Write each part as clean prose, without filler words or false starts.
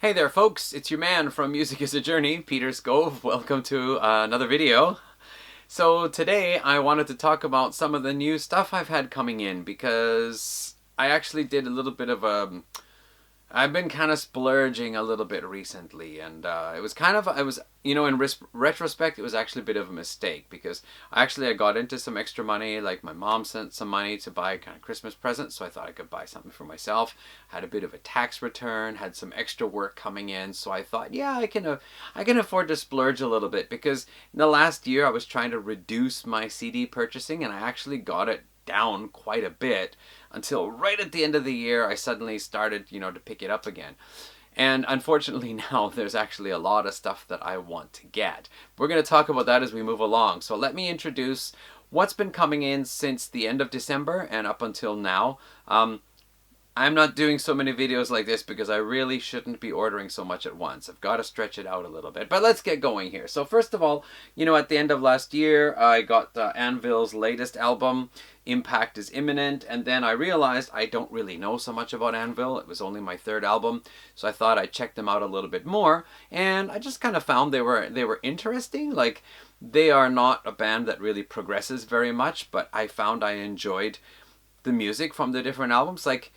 Hey there folks, it's your man from Music is a Journey, Peter Scove. Welcome to another video. So today I wanted to talk about some of the new stuff I've had coming in because I actually did a little bit of a... I've been kind of splurging a little bit recently, and in retrospect, it was actually a bit of a mistake because I got into some extra money. Like my mom sent some money to buy kind of Christmas presents, so I thought I could buy something for myself. Had a bit of a tax return, had some extra work coming in, so I thought, yeah, I can afford to splurge a little bit because in the last year I was trying to reduce my CD purchasing, and I actually got it down quite a bit until right at the end of the year I suddenly started, to pick it up again. And unfortunately now there's actually a lot of stuff that I want to get. We're going to talk about that as we move along. So let me introduce what's been coming in since the end of December and up until now. I'm not doing so many videos like this because I really shouldn't be ordering so much at once. I've got to stretch it out a little bit. But let's get going here. So first of all, at the end of last year, I got Anvil's latest album, Impact is Imminent, and then I realized I don't really know so much about Anvil. It was only my third album, so I thought I'd check them out a little bit more, and I just kind of found they were interesting. Like, they are not a band that really progresses very much, but I found I enjoyed the music from the different albums. Like,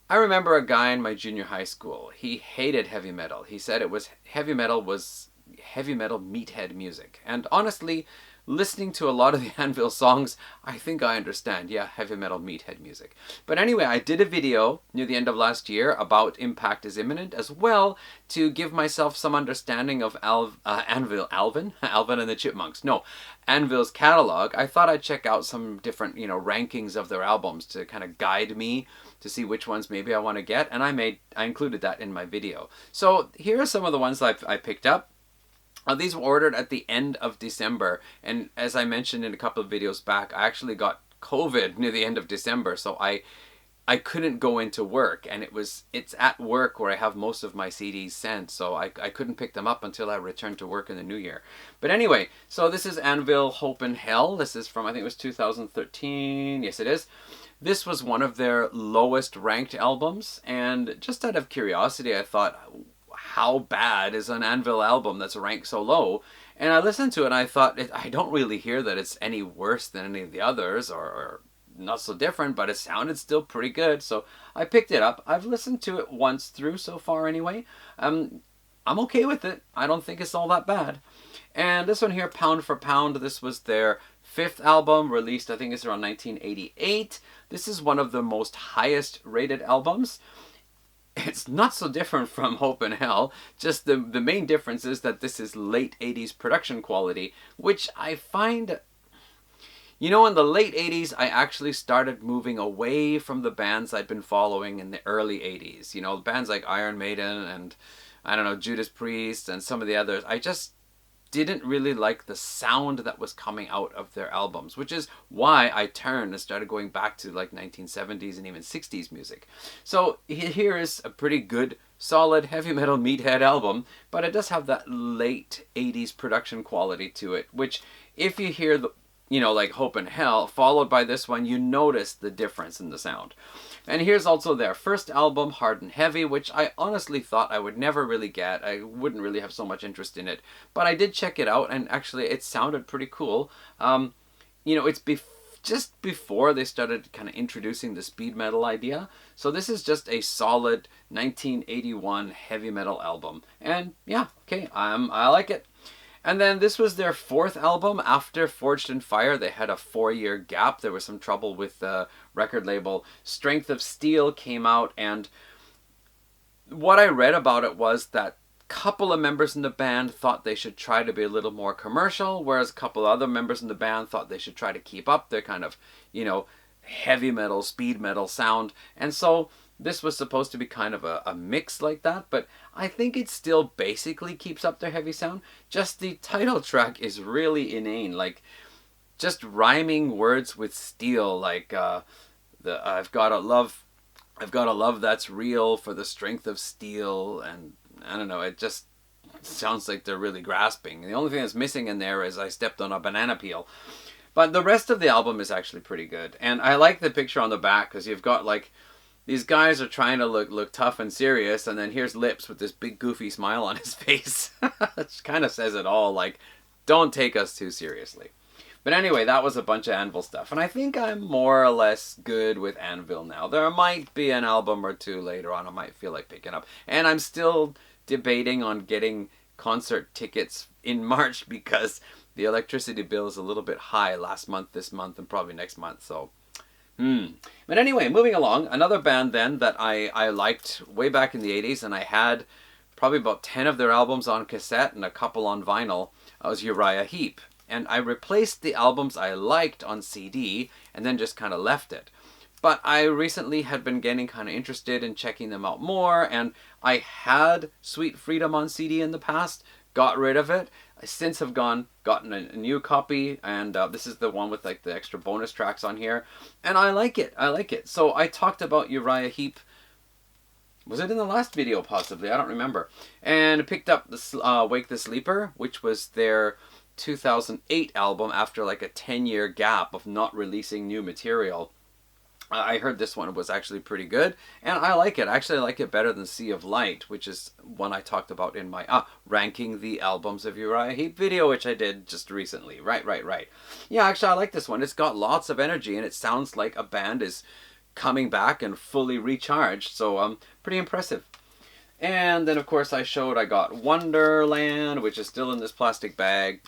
I remember a guy in my junior high school. He hated heavy metal. He said heavy metal meathead music. And honestly, listening to a lot of the Anvil songs, I think I understand. Yeah, heavy metal meathead music. But anyway, I did a video near the end of last year about Impact is Imminent as well to give myself some understanding of Alvin and the Chipmunks. No, Anvil's catalog. I thought I'd check out some different, rankings of their albums to kind of guide me to see which ones maybe I want to get, and I included that in my video. So here are some of the ones I picked up. These were ordered at the end of December, and as I mentioned in a couple of videos back, I actually got COVID near the end of December, so I couldn't go into work, and it's at work where I have most of my CDs sent, so I couldn't pick them up until I returned to work in the new year. But anyway, so this is Anvil, Hope and Hell. This is from, I think it was 2013. Yes, it is. This was one of their lowest ranked albums, and just out of curiosity, I thought, how bad is an Anvil album that's ranked so low? And I listened to it and I thought, I don't really hear that it's any worse than any of the others, or not so different, but it sounded still pretty good, so I picked it up. I've listened to it once through so far anyway. I'm okay with it. I don't think it's all that bad. And this one here, Pound for Pound, this was their fifth album, released I think it's around 1988. This is one of the most highest rated albums. It's not so different from Hope and Hell, just the main difference is that this is late 80s production quality, which I find... in the late 80s, I actually started moving away from the bands I'd been following in the early 80s. Bands like Iron Maiden and, I don't know, Judas Priest and some of the others. I just didn't really like the sound that was coming out of their albums, which is why I turned and started going back to like 1970s and even 60s music. So here is a pretty good, solid heavy metal meathead album, but it does have that late 80s production quality to it, which if you hear the like Hope and Hell, followed by this one, you notice the difference in the sound. And here's also their first album, Hard and Heavy, which I honestly thought I would never really get. I wouldn't really have so much interest in it. But I did check it out, and actually it sounded pretty cool. It's just before they started kind of introducing the speed metal idea. So this is just a solid 1981 heavy metal album. And yeah, okay, I like it. And then this was their fourth album after Forged in Fire. They had a 4-year gap. There was some trouble with the record label. Strength of Steel came out, and what I read about it was that a couple of members in the band thought they should try to be a little more commercial, whereas a couple of other members in the band thought they should try to keep up their kind of, heavy metal, speed metal sound. And so this was supposed to be kind of a mix like that, but I think it still basically keeps up their heavy sound. Just the title track is really inane, like just rhyming words with steel, like I've got a love that's real for the strength of steel, and I don't know, it just sounds like they're really grasping. The only thing that's missing in there is I stepped on a banana peel. But the rest of the album is actually pretty good, and I like the picture on the back because you've got like these guys are trying to look tough and serious, and then here's Lips with this big goofy smile on his face. It kind of says it all, like, don't take us too seriously. But anyway, that was a bunch of Anvil stuff, and I think I'm more or less good with Anvil now. There might be an album or two later on I might feel like picking up, and I'm still debating on getting concert tickets in March because the electricity bill is a little bit high last month, this month, and probably next month, so But anyway, moving along, another band then that I liked way back in the 80s, and I had probably about 10 of their albums on cassette and a couple on vinyl, was Uriah Heep. And I replaced the albums I liked on CD and then just kind of left it. But I recently had been getting kind of interested in checking them out more, and I had Sweet Freedom on CD in the past, got rid of it. I since have gotten a new copy, and this is the one with like the extra bonus tracks on here, and I like it. I like it. So I talked about Uriah Heep. Was it in the last video possibly? I don't remember. And picked up the Wake the Sleeper, which was their 2008 album after like a 10-year gap of not releasing new material. I heard this one was actually pretty good, and I like it. Actually, I like it better than Sea of Light, which is one I talked about in my ranking the albums of Uriah Heep video, which I did just recently. Right. Yeah, actually, I like this one. It's got lots of energy, and it sounds like a band is coming back and fully recharged, so pretty impressive. And then, of course, I got Wonderland, which is still in this plastic bag.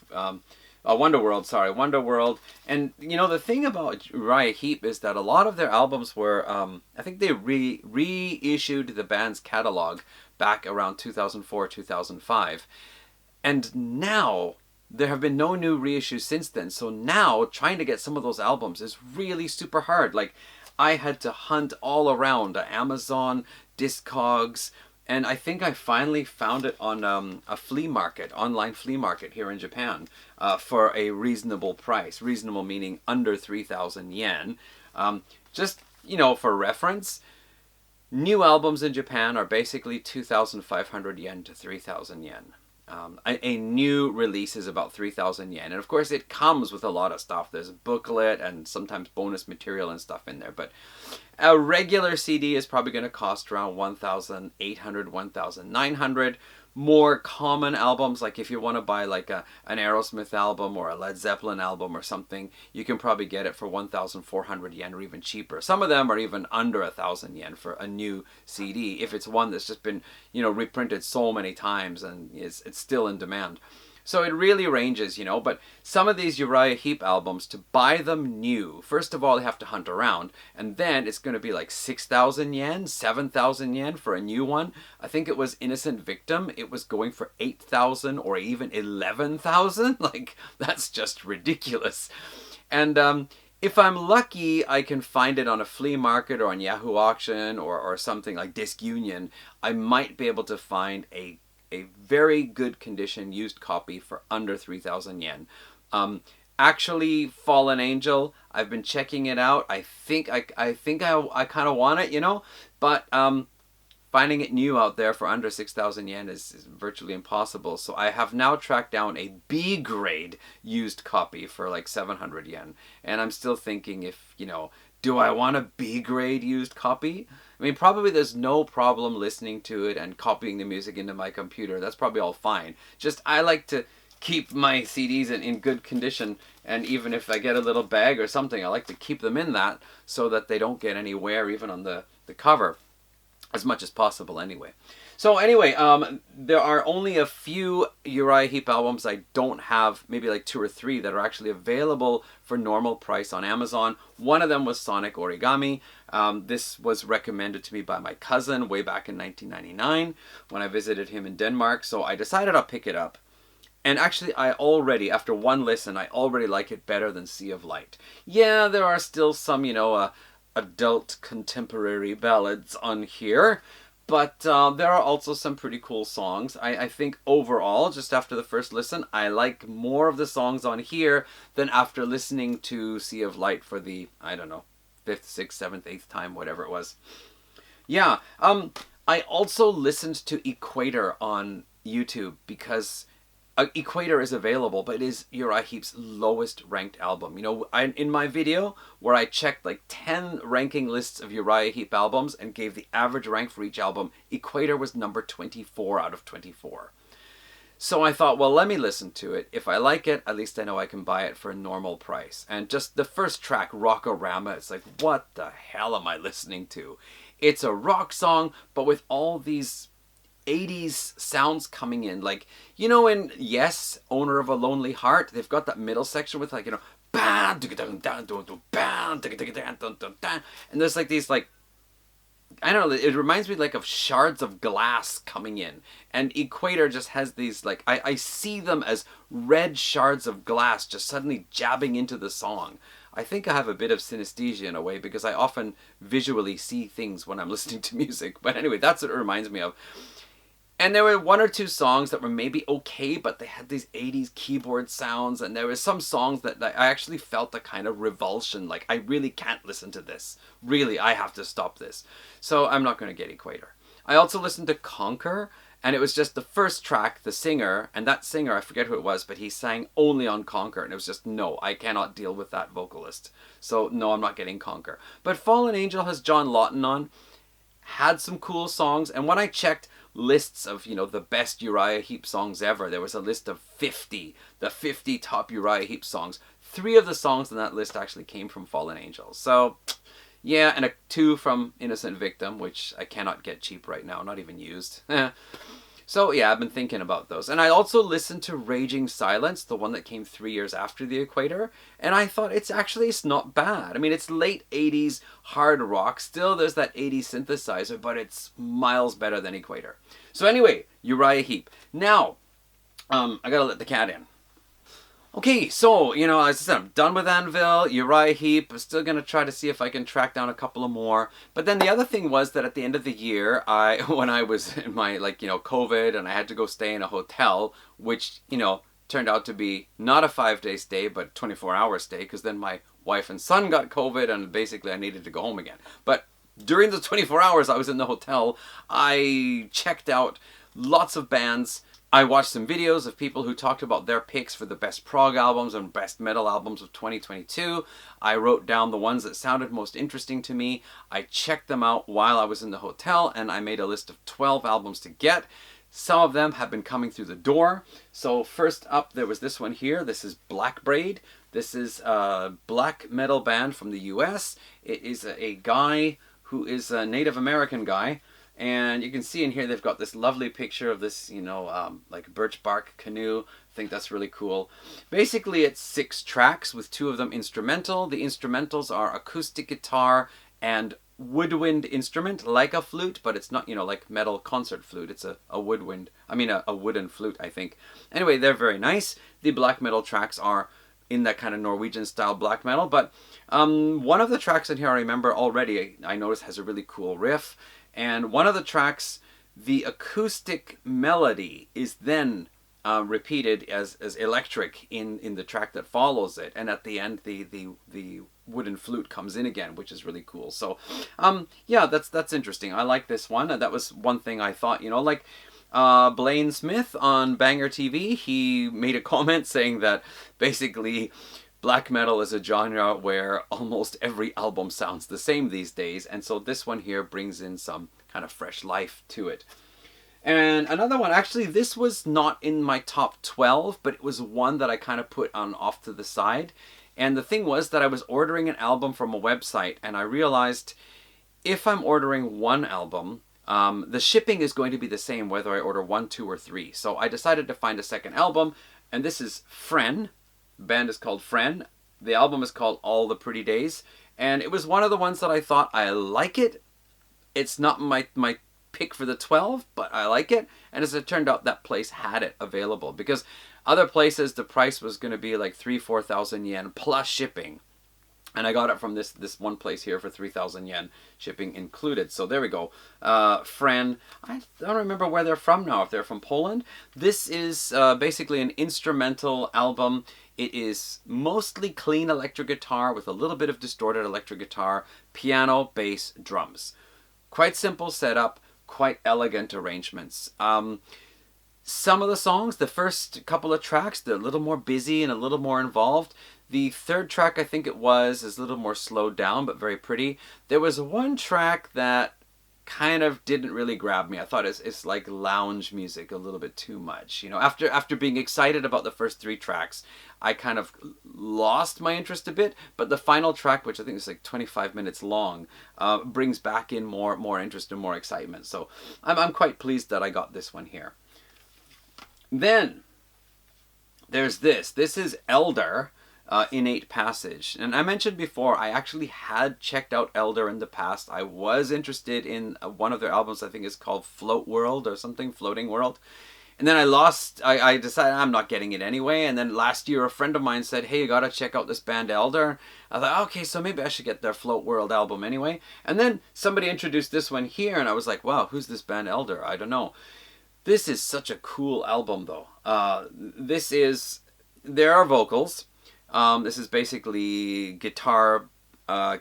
Wonderworld. And, you know, the thing about Uriah Heep is that a lot of their albums were, I think they reissued the band's catalog back around 2004, 2005. And now, there have been no new reissues since then. So now, trying to get some of those albums is really super hard. Like, I had to hunt all around Amazon, Discogs, and I think I finally found it on a flea market, online flea market here in Japan, for a reasonable price. Reasonable meaning under 3,000 yen. Just, you know, for reference, new albums in Japan are basically 2,500 yen to 3,000 yen. A new release is about 3,000 yen. And of course it comes with a lot of stuff. There's a booklet and sometimes bonus material and stuff in there. But a regular CD is probably going to cost around 1,800, 1,900. More common albums, like if you want to buy like an Aerosmith album or a Led Zeppelin album or something, you can probably get it for 1,400 yen or even cheaper. Some of them are even under 1,000 yen for a new CD, if it's one that's just been, you know, reprinted so many times and it's still in demand. So it really ranges, you know, but some of these Uriah Heep albums, to buy them new, first of all, they have to hunt around, and then it's going to be like 6,000 yen, 7,000 yen for a new one. I think it was Innocent Victim. It was going for 8,000 or even 11,000. Like, that's just ridiculous. And if I'm lucky, I can find it on a flea market or on Yahoo Auction or something like Disc Union. I might be able to find a very good condition used copy for under 3,000 yen. Actually, Fallen Angel, I've been checking it out. I think I kind of want it, you know, but finding it new out there for under 6,000 yen is virtually impossible. So I have now tracked down a B grade used copy for like 700 yen, and I'm still thinking, if, you know, do I want a B grade used copy? I mean, probably there's no problem listening to it and copying the music into my computer. That's probably all fine. Just, I like to keep my CDs in good condition, and even if I get a little bag or something, I like to keep them in that so that they don't get any wear even on the cover, as much as possible anyway. So anyway, there are only a few Uriah Heep albums I don't have, maybe like 2 or 3, that are actually available for normal price on Amazon. One of them was Sonic Origami. This was recommended to me by my cousin way back in 1999 when I visited him in Denmark, so I decided I'll pick it up. And actually, after one listen, I already like it better than Sea of Light. Yeah, there are still some, you know, adult contemporary ballads on here, but there are also some pretty cool songs. I think overall, just after the first listen, I like more of the songs on here than after listening to Sea of Light for the, I don't know, 5th, 6th, 7th, 8th time, whatever it was. Yeah, I also listened to Equator on YouTube because Equator is available, but it is Uriah Heep's lowest ranked album. In my video where I checked like 10 ranking lists of Uriah Heep albums and gave the average rank for each album, Equator was number 24 out of 24. So I thought, well, let me listen to it. If I like it, at least I know I can buy it for a normal price. And just the first track, Rockorama, it's like, what the hell am I listening to? It's a rock song, but with all these 80s sounds coming in. Like, in Yes, Owner of a Lonely Heart, they've got that middle section with like, and there's like these like, I don't know, it reminds me like of shards of glass coming in. And Equator just has these like, I see them as red shards of glass just suddenly jabbing into the song. I think I have a bit of synesthesia in a way because I often visually see things when I'm listening to music. But anyway, that's what it reminds me of. And there were one or two songs that were maybe okay, but they had these 80s keyboard sounds. And there were some songs that I actually felt a kind of revulsion. Like, I really can't listen to this. Really, I have to stop this. So I'm not going to get Equator. I also listened to Conquer. And it was just the first track, the singer. And that singer, I forget who it was, but he sang only on Conquer. And it was just, no, I cannot deal with that vocalist. So no, I'm not getting Conquer. But Fallen Angel has John Lawton on. Had some cool songs. And when I checked lists of, the best Uriah Heep songs ever, there was a list of 50, the 50 top Uriah Heep songs. 3 of the songs on that list actually came from Fallen Angels. So, yeah, and 2 from Innocent Victim, which I cannot get cheap right now, not even used. So, yeah, I've been thinking about those. And I also listened to Raging Silence, the one that came 3 years after The Equator, and I thought it's not bad. I mean, it's late 80s hard rock. Still, there's that 80s synthesizer, but it's miles better than Equator. So anyway, Uriah Heep. Now, I gotta let the cat in. Okay, so, as I said, I'm done with Anvil, Uriah Heep. I'm still going to try to see if I can track down a couple of more. But then the other thing was that at the end of the year, when I was in my, COVID, and I had to go stay in a hotel, which, turned out to be not a 5-day stay, but 24-hour stay, because then my wife and son got COVID, and basically I needed to go home again. But during the 24 hours I was in the hotel, I checked out lots of bands. I watched some videos of people who talked about their picks for the best prog albums and best metal albums of 2022. I wrote down the ones that sounded most interesting to me. I checked them out while I was in the hotel, and I made a list of 12 albums to get. Some of them have been coming through the door. So first up, there was this one here. This is Black Braid. This is a black metal band from the US. It is a guy who is a Native American guy. And you can see in here they've got this lovely picture of this, like birch bark canoe. I think that's really cool. Basically, it's 6 tracks with 2 of them instrumental. The instrumentals are acoustic guitar and woodwind instrument, like a flute, but it's not, like metal concert flute. It's a woodwind, a wooden flute, I think. Anyway, they're very nice. The black metal tracks are in that kind of Norwegian style black metal, but one of the tracks in here I remember already, I noticed has a really cool riff. And one of the tracks, the acoustic melody is then repeated as electric in the track that follows it. And at the end, the wooden flute comes in again, which is really cool. So, yeah, that's interesting. I like this one. And that was one thing I thought, Blaine Smith on Banger TV, he made a comment saying that basically black metal is a genre where almost every album sounds the same these days, and so this one here brings in some kind of fresh life to it. And another one, actually this was not in my top 12, but it was one that I kind of put on off to the side. And the thing was that I was ordering an album from a website, and I realized if I'm ordering one album, the shipping is going to be the same whether I order 1, 2, or 3. So I decided to find a second album, and this is Fren. The band is called Fren. The album is called All the Pretty Days. And it was one of the ones that I thought, I like it. It's not my pick for the 12, but I like it. And as it turned out, that place had it available. Because other places, the price was going to be like 3,000-4,000 yen plus shipping. And I got it from this one place here for 3,000 yen, shipping included. So there we go. Fren. I don't remember where they're from now, if they're from Poland. This is basically an instrumental album. It is mostly clean electric guitar with a little bit of distorted electric guitar, piano, bass, drums. Quite simple setup, quite elegant arrangements. Some of the songs, the first couple of tracks, they're a little more busy and a little more involved. The third track, I think it was, is a little more slowed down, but very pretty. There was one track that kind of didn't really grab me. I thought it's like lounge music a little bit too much. You know, after being excited about the first three tracks, I kind of lost my interest a bit. But the final track, which I think is like 25 minutes long, brings back in more interest and more excitement. So I'm quite pleased that I got this one here. Then there's this. This is Elder. Innate Passage. And I mentioned before, I actually had checked out Elder in the past. I was interested in one of their albums, I think it's called Float World or something, Floating World. And then I decided I'm not getting it anyway. And then last year, a friend of mine said, hey, you gotta check out this band Elder. I thought, okay, so maybe I should get their Float World album anyway. And then somebody introduced this one here, and I was like, wow, who's this band Elder? I don't know. This is such a cool album, though. There are vocals. This is basically guitar,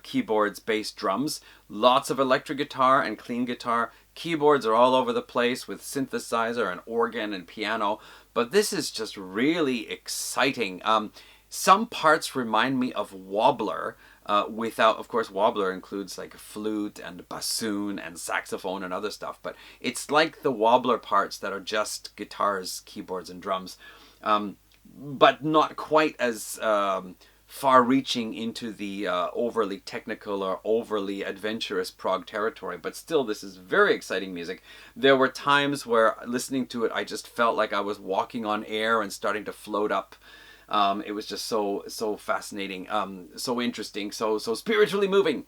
keyboards, bass, drums. Lots of electric guitar and clean guitar. Keyboards are all over the place with synthesizer and organ and piano. But this is just really exciting. Some parts remind me of Wobbler. Of course, Wobbler includes like a flute and bassoon and saxophone and other stuff. But it's like the Wobbler parts that are just guitars, keyboards, and drums. But not quite as far-reaching into the overly technical or overly adventurous prog territory. But still, this is very exciting music. There were times where, listening to it, I just felt like I was walking on air and starting to float up. It was just so fascinating, so interesting, so spiritually moving.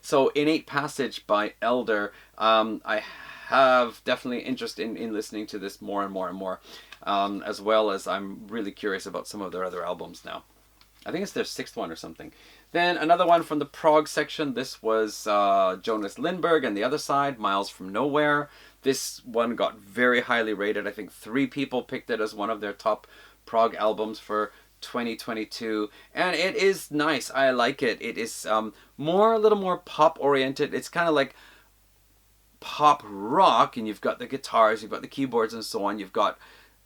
So, Innate Passage by Elder. I have definitely interest in listening to this more and more and more. As well as I'm really curious about some of their other albums now. I think it's their sixth one or something. Then another one from the prog section. This was Jonas Lindberg and the other side, Miles from Nowhere. This one got very highly rated. I think 3 people picked it as one of their top prog albums for 2022. And it is nice. I like it. It is a little more pop oriented. It's kind of like pop rock, and you've got the guitars, you've got the keyboards and so on. You've got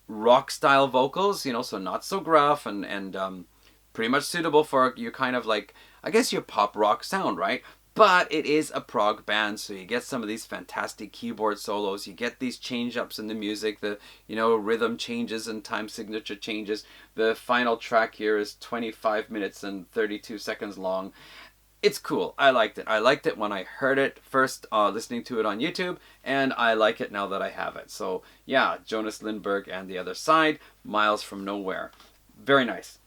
rock style vocals, you know, so not so gruff and pretty much suitable for your kind of like, I guess, your pop rock sound, right? But it is a prog band, so you get some of these fantastic keyboard solos, you get these change-ups in the music, the, you know, rhythm changes and time signature changes. The final track here is 25 minutes and 32 seconds long. It's cool. I liked it. I liked it when I heard it first, listening to it on YouTube, and I like it now that I have it. So yeah, Jonas Lindberg and the other side, Miles from Nowhere. Very nice.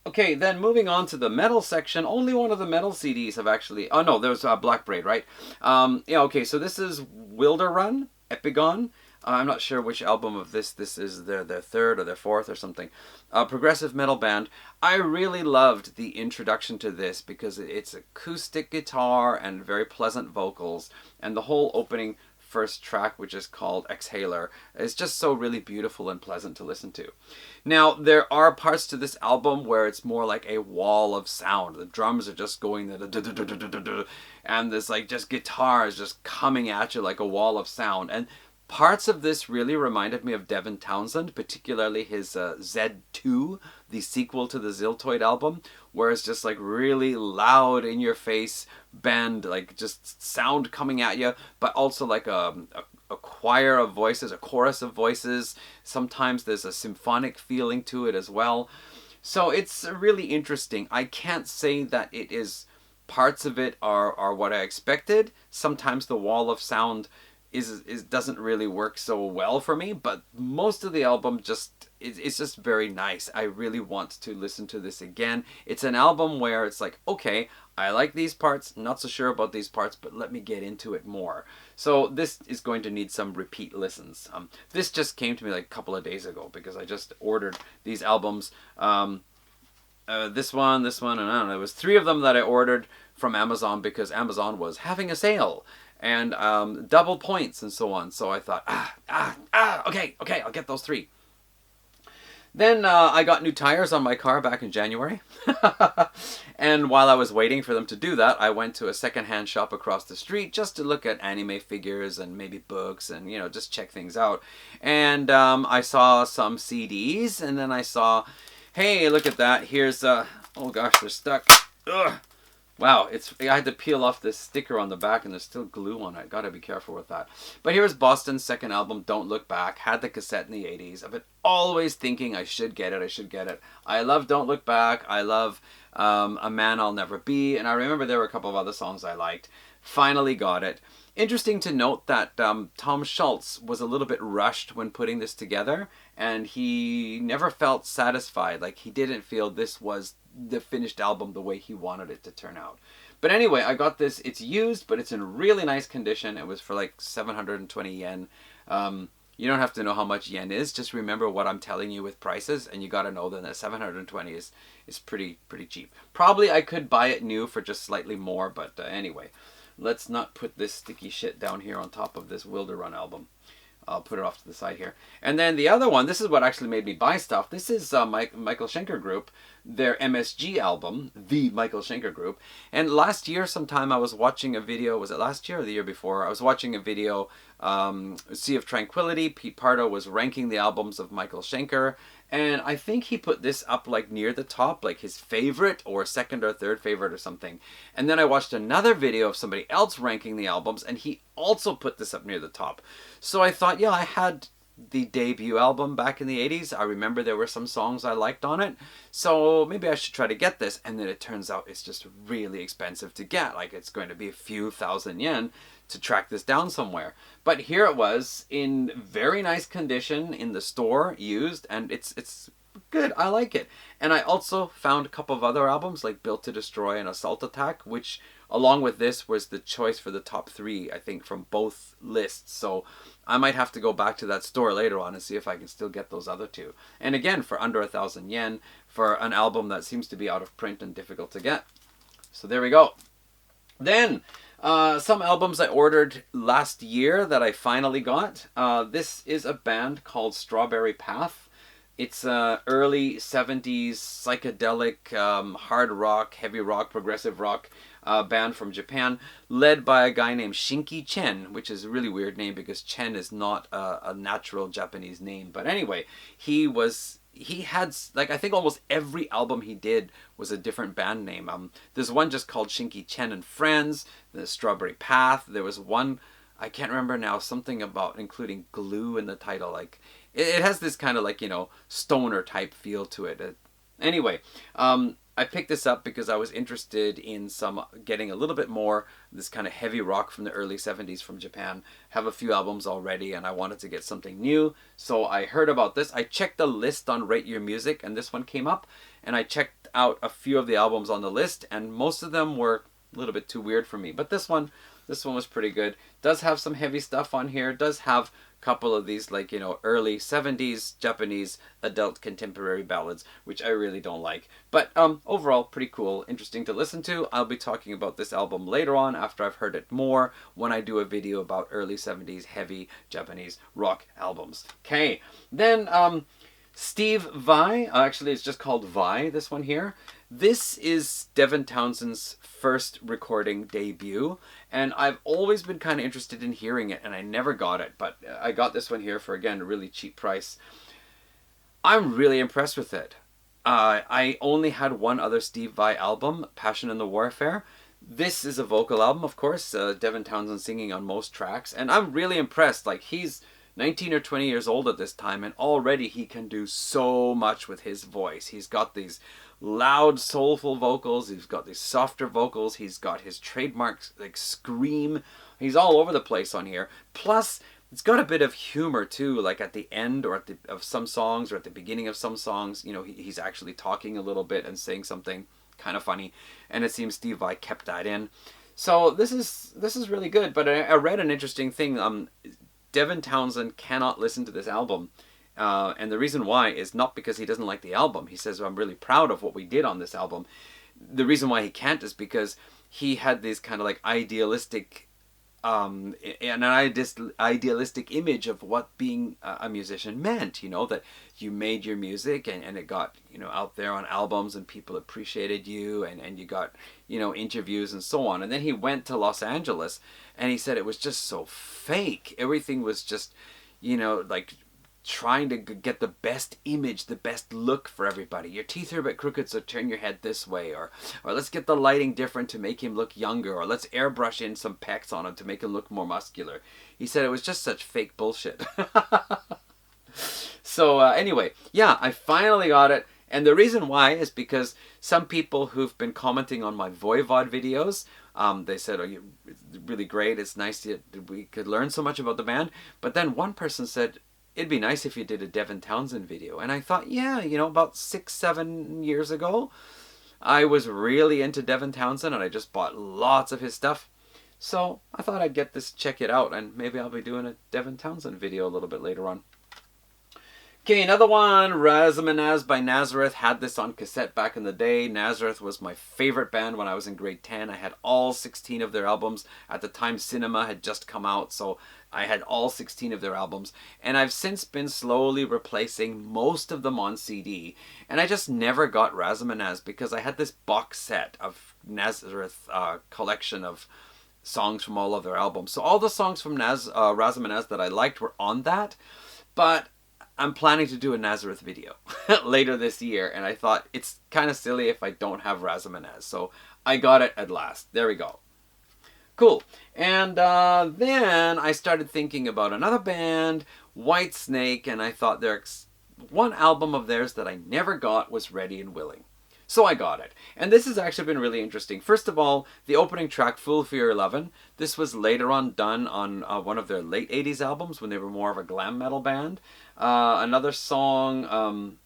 Okay, then moving on to the metal section. Only one of the metal CDs have actually... Oh no, there's Black Braid, right? Yeah, okay, so this is Wilder Run, Epigon. I'm not sure which album of this is, their third or their fourth or something. Progressive metal band. I really loved the introduction to this because it's acoustic guitar and very pleasant vocals, and the whole opening first track, which is called Exhaler, is just so really beautiful and pleasant to listen to. Now, there are parts to this album where it's more like a wall of sound. The drums are just going, and there's like just guitars just coming at you like a wall of sound. And parts of this really reminded me of Devin Townsend, particularly his Z2, the sequel to the Ziltoid album, where it's just like really loud in your face band, like just sound coming at you, but also like a choir of voices, a chorus of voices. Sometimes there's a symphonic feeling to it as well. So it's really interesting. I can't say that it is, parts of it are what I expected. Sometimes the wall of sound doesn't really work so well for me, but most of the album it's just very nice. I really want to listen to this again. It's an album where it's like, okay, I like these parts, not so sure about these parts, but let me get into it more. So this is going to need some repeat listens. This just came to me like a couple of days ago because I just ordered these albums. This one, and I don't know, it was 3 of them that I ordered from Amazon because Amazon was having a sale. And double points and so on. So I thought, okay, I'll get those 3. Then I got new tires on my car back in January. And while I was waiting for them to do that, I went to a secondhand shop across the street just to look at anime figures and maybe books and, you know, just check things out. And I saw some CDs, and then I saw, hey, look at that. Here's, oh gosh, they're stuck. Ugh. Wow, I had to peel off this sticker on the back and there's still glue on it. Gotta be careful with that. But here's Boston's second album, Don't Look Back. Had the cassette in the 80s. I've been always thinking I should get it, I should get it. I love Don't Look Back. I love A Man I'll Never Be. And I remember there were a couple of other songs I liked. Finally got it. Interesting to note that Tom Schultz was a little bit rushed when putting this together. And he never felt satisfied. Like, he didn't feel this was the finished album the way he wanted it to turn out. But anyway, I got this. It's used, but it's in really nice condition. It was for like 720 yen. You don't have to know how much yen is. Just remember what I'm telling you with prices, and you got to know that 720 is pretty cheap. Probably I could buy it new for just slightly more, but anyway, let's not put this sticky shit down here on top of this Wilder Run album. I'll put it off to the side here. And then the other one, this is what actually made me buy stuff. This is Michael Schenker Group, their MSG album, The Michael Schenker Group. And last year sometime I was watching a video, was it last year or the year before? I was watching a video, Sea of Tranquility. Pete Pardo was ranking the albums of Michael Schenker. And I think he put this up like near the top, like his favorite or second or third favorite or something. And then I watched another video of somebody else ranking the albums, and he also put this up near the top. So I thought, yeah, I had the debut album back in the 80s. I remember there were some songs I liked on it. So maybe I should try to get this. And then it turns out it's just really expensive to get. Like, it's going to be a few thousand yen to track this down somewhere. But here it was in very nice condition in the store, used, and it's good. I like it. And I also found a couple of other albums like Built to Destroy and Assault Attack, which along with this was the choice for the top 3, I think, from both lists. So I might have to go back to that store later on and see if I can still get those other 2. And again, for under 1,000 yen for an album that seems to be out of print and difficult to get. So there we go. Then some albums I ordered last year that I finally got. This is a band called Strawberry Path. It's early 70s psychedelic hard rock, heavy rock, progressive rock band from Japan, led by a guy named Shinki Chen, which is a really weird name because Chen is not a natural Japanese name. But anyway, he had, like, I think almost every album he did was a different band name. There's one just called Shinki Chen and Friends, the Strawberry Path. There was one, I can't remember now, something about including glue in the title. Like, it has this kind of, like, you know, stoner type feel to it. Anyway, I picked this up because I was interested in getting a little bit more this kind of heavy rock from the early 70s from Japan. Have a few albums already and I wanted to get something new. So I heard about this. I checked the list on Rate Your Music and this one came up. And I checked out a few of the albums on the list and most of them were a little bit too weird for me. But this one was pretty good. Does have some heavy stuff on here. Does have couple of these, like, you know, early 70s Japanese adult contemporary ballads, which I really don't like. But overall, pretty cool, interesting to listen to. I'll be talking about this album later on after I've heard it more when I do a video about early 70s heavy Japanese rock albums. Okay, then Steve Vai, actually it's just called Vai, this one here. This is Devin Townsend's first recording debut, and I've always been kind of interested in hearing it, and I never got it, but I got this one here for, again, a really cheap price. I'm really impressed with it. I only had one other Steve Vai album, Passion and the Warfare. This is a vocal album, of course, Devin Townsend singing on most tracks, and I'm really impressed. Like, he's 19 or 20 years old at this time, and already he can do so much with his voice. He's got these loud, soulful vocals. He's got these softer vocals. He's got his trademark, like, scream. He's all over the place on here. Plus, it's got a bit of humor too, like at the end or of some songs or at the beginning of some songs. You know, he's actually talking a little bit and saying something kind of funny, and it seems Steve Vai kept that in. So this is really good. But I read an interesting thing. Devin Townsend cannot listen to this album. And the reason why is not because he doesn't like the album. He says, I'm really proud of what we did on this album. The reason why he can't is because he had these kind of like idealistic an idealistic image of what being a musician meant, you know, that you made your music and it got, you know, out there on albums and people appreciated you and you got, you know, interviews and so on. And then he went to Los Angeles and he said it was just so fake. Everything was just, you know, like trying to get the best image, the best look for everybody. Your teeth are a bit crooked, so turn your head this way, or let's get the lighting different to make him look younger, or let's airbrush in some pecs on him to make him look more muscular. He said it was just such fake bullshit. So anyway, yeah, I finally got it. And the reason why is because some people who've been commenting on my Voivod videos, they said, oh, you're really great. It's nice that we could learn so much about the band. But then one person said, it'd be nice if you did a Devin Townsend video. And I thought, yeah, you know, about 6-7 years ago, I was really into Devin Townsend and I just bought lots of his stuff. So I thought I'd check it out, and maybe I'll be doing a Devin Townsend video a little bit later on. Okay, another one, Razamanaz by Nazareth. Had this on cassette back in the day. Nazareth was my favorite band when I was in grade 10. I had all 16 of their albums. At the time, Cinema had just come out, so I had all 16 of their albums. And I've since been slowly replacing most of them on CD. And I just never got Razamanaz because I had this box set of Nazareth collection of songs from all of their albums. So all the songs from Razamanaz that I liked were on that. But I'm planning to do a Nazareth video later this year, and I thought it's kind of silly if I don't have Razamanaz. So I got it at last. There we go. Cool. And then I started thinking about another band, Whitesnake, and I thought there's one album of theirs that I never got was Ready and Willing. So I got it. And this has actually been really interesting. First of all, the opening track, Fool for Your Lovin', this was later on done on one of their late 80s albums when they were more of a glam metal band. Another song,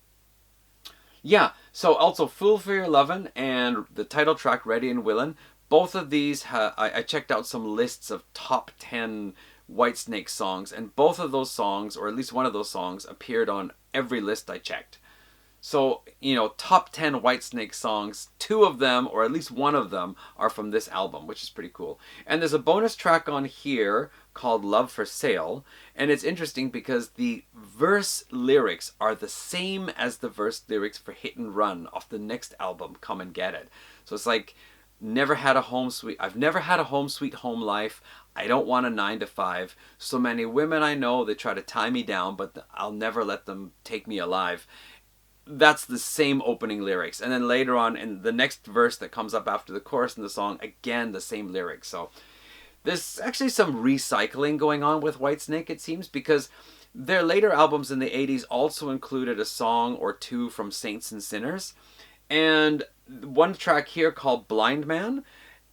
so also Fool for Your Lovin' and the title track, Ready and Willin', both of these, I checked out some lists of top 10 Whitesnake songs, and both of those songs, or at least one of those songs, appeared on every list I checked. So, you know, top 10 Whitesnake songs, 2 of them, or at least 1 of them, are from this album, which is pretty cool. And there's a bonus track on here called Love for Sale, and it's interesting because the verse lyrics are the same as the verse lyrics for Hit and Run off the next album, Come and Get It. So it's like, I've never had a home sweet home life. I don't want a 9-to-5. So many women I know, they try to tie me down, but I'll never let them take me alive. That's the same opening lyrics. And then later on in the next verse that comes up after the chorus in the song, again, the same lyrics. So there's actually some recycling going on with Whitesnake, it seems, because their later albums in the 80s also included a song or 2 from Saints and Sinners. And one track here called Blind Man,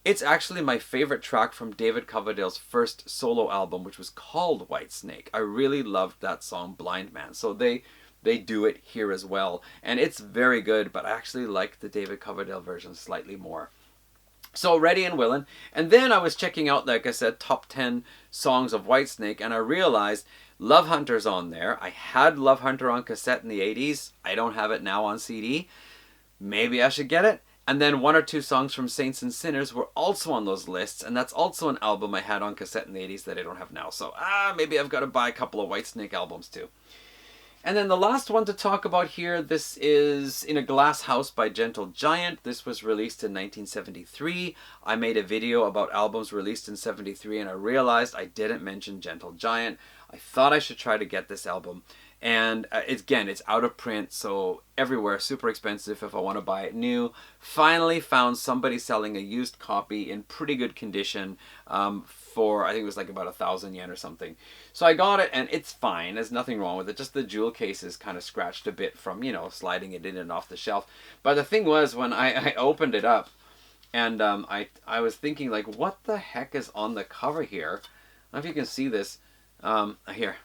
it's actually my favorite track from David Coverdale's first solo album, which was called Whitesnake. I really loved that song, Blind Man. So they do it here as well. And it's very good, but I actually like the David Coverdale version slightly more. So Ready and Willin'. And then I was checking out, like I said, top 10 songs of Whitesnake, and I realized Love Hunter's on there. I had Love Hunter on cassette in the 80s. I don't have it now on CD. Maybe I should get it. And then 1 or 2 songs from Saints and Sinners were also on those lists, and that's also an album I had on cassette in the 80s that I don't have now. So maybe I've got to buy a couple of Whitesnake albums too. And then the last one to talk about here, this is In a Glass House by Gentle Giant. This was released in 1973. I made a video about albums released in 73 and I realized I didn't mention Gentle Giant. I thought I should try to get this album. And it's out of print, so everywhere, super expensive if I want to buy it new. Finally found somebody selling a used copy in pretty good condition for, I think it was like about 1,000 yen or something. So I got it, and it's fine. There's nothing wrong with it. Just the jewel case is kind of scratched a bit from, you know, sliding it in and off the shelf. But the thing was, when I opened it up, and I was thinking, like, what the heck is on the cover here? I don't know if you can see this. Here.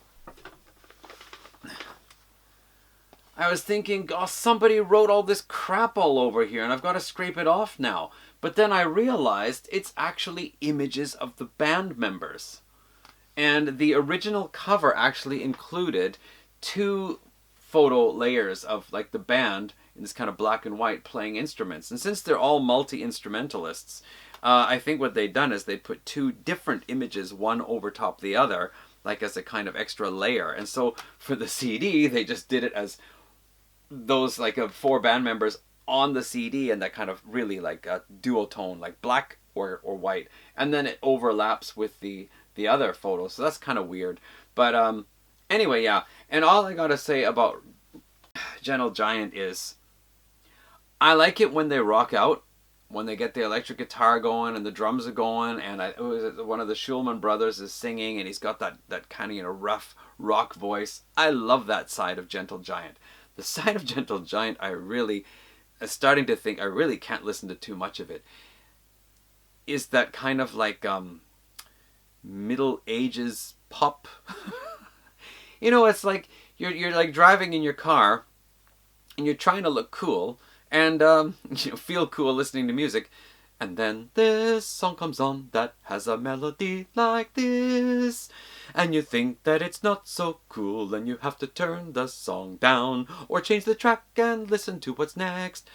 I was thinking, oh, somebody wrote all this crap all over here and I've got to scrape it off now. But then I realized it's actually images of the band members. And the original cover actually included 2 photo layers of like the band in this kind of black and white playing instruments. And since they're all multi-instrumentalists, I think what they'd done is they'd put two different images, one over top the other, like as a kind of extra layer. And so for the CD, they just did it as those like four band members on the CD, and that kind of really like a duotone, like black or white, and then it overlaps with the other photo. So that's kind of weird. But anyway, yeah. And all I gotta say about Gentle Giant is I like it when they rock out, when they get the electric guitar going and the drums are going, and one of the Schulman brothers is singing, and he's got that kind of rough rock voice. I love that side of Gentle Giant. The side of Gentle Giant, I really starting to think I really can't listen to too much of it, is that kind of like Middle Ages pop. It's like you're like driving in your car and you're trying to look cool and feel cool listening to music, and then this song comes on that has a melody like this, and you think that it's not so cool, and you have to turn the song down or change the track and listen to what's next.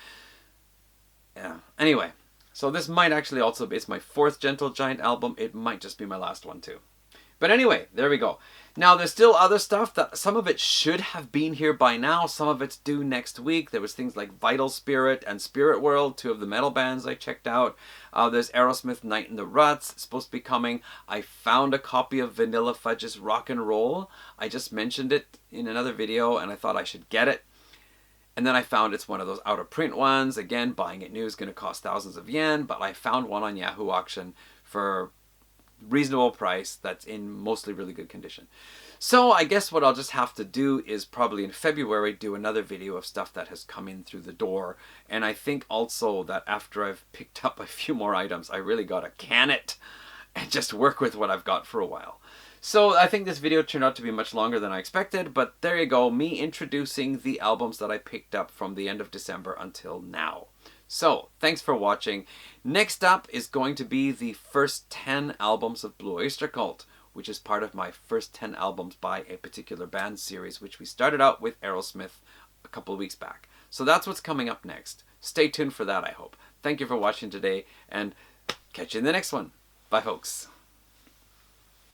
Yeah. Anyway, so this might actually also be, it's my 4th Gentle Giant album. It might just be my last one too. But anyway, there we go. Now, there's still other stuff that some of it should have been here by now. Some of it's due next week. There was things like Vital Spirit and Spirit World, 2 of the metal bands I checked out. There's Aerosmith Night in the Ruts. It's supposed to be coming. I found a copy of Vanilla Fudge's Rock and Roll. I just mentioned it in another video, and I thought I should get it. And then I found it's one of those out-of-print ones. Again, buying it new is going to cost thousands of yen, but I found one on Yahoo Auction for reasonable price that's in mostly really good condition. So I guess what I'll just have to do is probably in February do another video of stuff that has come in through the door. And I think also that after I've picked up a few more items, I really gotta can it and just work with what I've got for a while. So I think this video turned out to be much longer than I expected, but there you go, me introducing the albums that I picked up from the end of December until now. So, thanks for watching. Next up is going to be the first 10 albums of Blue Oyster Cult, which is part of my first 10 albums by a particular band series, which we started out with Aerosmith a couple of weeks back. So that's what's coming up next. Stay tuned for that, I hope. Thank you for watching today, and catch you in the next one. Bye, folks.